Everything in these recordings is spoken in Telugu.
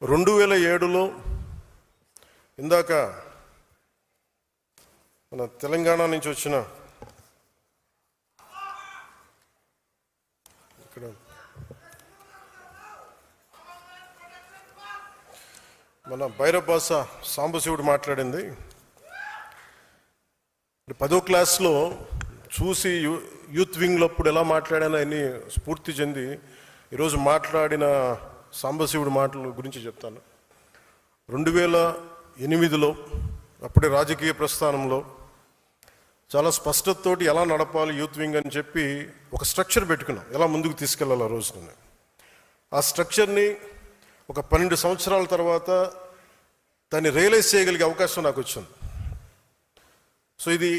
2007లో ఇందాక మన తెలంగాణ నుంచి వచ్చిన ఇక్కడ మన భైరబాస సాంబశివుడు మాట్లాడింది. 10వ క్లాస్లో చూసి యూత్ వింగ్లో అప్పుడు ఎలా మాట్లాడానో అన్ని స్ఫూర్తి చెంది ఈరోజు మాట్లాడిన సాంబశివుడి మాటల గురించి చెప్తాను. 2008లో అప్పుడే రాజకీయ ప్రస్థానంలో చాలా స్పష్టతతోటి ఎలా నడపాలి యూత్ వింగ్ అని చెప్పి ఒక స్ట్రక్చర్ పెట్టుకున్నాం, ఎలా ముందుకు తీసుకెళ్ళాలి. ఆ రోజున ఆ స్ట్రక్చర్ని ఒక 12 సంవత్సరాల తర్వాత దాన్ని రియలైజ్ చేయగలిగే అవకాశం నాకు వచ్చింది. సో ఇది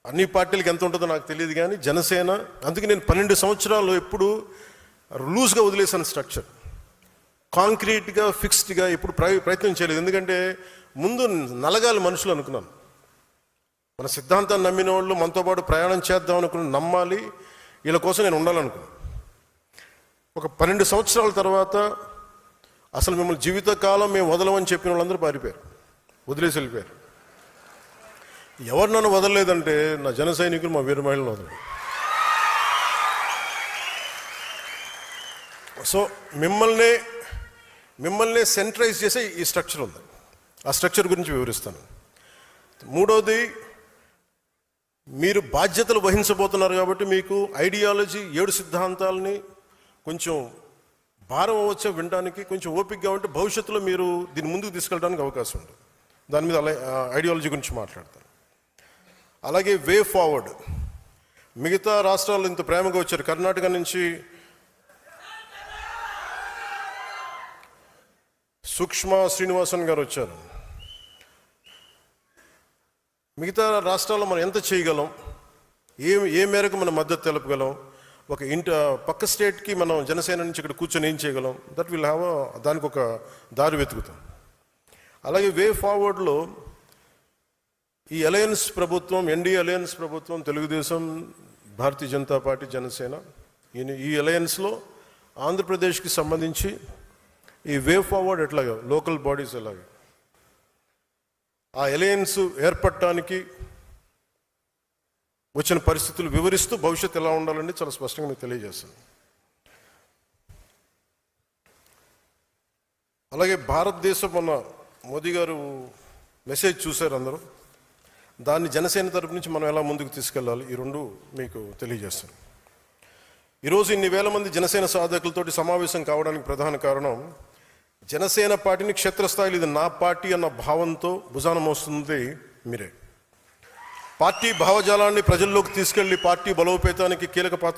అన్ని పార్టీలకు ఎంత ఉంటుందో నాకు తెలియదు, కానీ జనసేన, అందుకే నేను 12 సంవత్సరాలు ఎప్పుడు లూజ్గా వదిలేసాను. స్ట్రక్చర్ కాంక్రీట్గా ఫిక్స్డ్గా ఎప్పుడు ప్రయత్నం చేయలేదు. ఎందుకంటే ముందు నలగాలి మనుషులు అనుకున్నాను. మన సిద్ధాంతాన్ని నమ్మిన వాళ్ళు మనతో పాటు ప్రయాణం చేద్దాం అనుకుని నమ్మాలి, వీళ్ళ కోసం నేను ఉండాలనుకున్నాను. ఒక 12 సంవత్సరాల తర్వాత అసలు మిమ్మల్ని జీవితకాలం మేము వదలమని చెప్పిన వాళ్ళందరూ పారిపోయారు, వదిలేసి వెళ్ళిపోయారు. ఎవరు నన్ను వదలలేదంటే నా జన సైనికులు, మా వీర మహిళలు వదలరు. సో మిమ్మల్ని సెంట్రైజ్ చేసే ఈ స్ట్రక్చర్ ఉంది. ఆ స్ట్రక్చర్ గురించి వివరిస్తాను. మూడవది, మీరు బాధ్యతలు వహించబోతున్నారు కాబట్టి మీకు ఐడియాలజీ 7 సిద్ధాంతాలని కొంచెం భారం అవ్వచ్చు వినడానికి, కొంచెం ఓపికగా ఉంటే భవిష్యత్తులో మీరు దీన్ని ముందుకు తీసుకెళ్ళడానికి అవకాశం ఉంటుంది. దాని మీద ఐడియాలజీ గురించి మాట్లాడతాను. అలాగే వే ఫార్వర్డ్, మిగతా రాష్ట్రాలు ఇంత ప్రేమగా వచ్చారు. కర్ణాటక నుంచి సూక్ష్మ శ్రీనివాసన్ గారు వచ్చారు. మిగతా రాష్ట్రాల్లో మనం ఎంత చేయగలం, ఏ మేరకు మనం మద్దతు తెలపగలం, ఒక పక్క స్టేట్కి మనం జనసేన నుంచి ఇక్కడ కూర్చొని ఏం చేయగలం, దట్ విల్ హ్యావ్ దానికి ఒక దారి వెతుకుతాం. అలాగే వే ఫార్వర్డ్లో ఈ అలయన్స్ ప్రభుత్వం, ఎన్డీఏ అలయన్స్ ప్రభుత్వం, తెలుగుదేశం, భారతీయ జనతా పార్టీ, జనసేన, ఈ అలయన్స్లో ఆంధ్రప్రదేశ్కి సంబంధించి ఈ వే ఫార్వర్డ్ ఎట్లాగా, లోకల్ బాడీస్ ఎలాగా, ఆ అలయన్స్ ఏర్పడటానికి వచ్చిన పరిస్థితులు వివరిస్తూ భవిష్యత్తు ఎలా ఉండాలని చాలా స్పష్టంగా మీకు తెలియజేస్తాను. అలాగే భారతదేశం, మొన్న మోదీ గారు మెసేజ్ చూశారు అందరూ, దాన్ని జనసేన తరపు నుంచి మనం ఎలా ముందుకు తీసుకెళ్ళాలి, ఈ 2 మీకు తెలియజేస్తాను. ఈరోజు ఇన్ని వేల మంది జనసేన సాధకులతోటి సమావేశం కావడానికి ప్రధాన కారణం, జనసేన పార్టీని క్షేత్రస్థాయిలో ఇది నా పార్టీ అన్న భావంతో భుజాన మోస్తుంది మీరే. పార్టీ భావజాలాన్ని ప్రజల్లోకి తీసుకెళ్లి పార్టీ బలోపేతానికి కీలక పాత్ర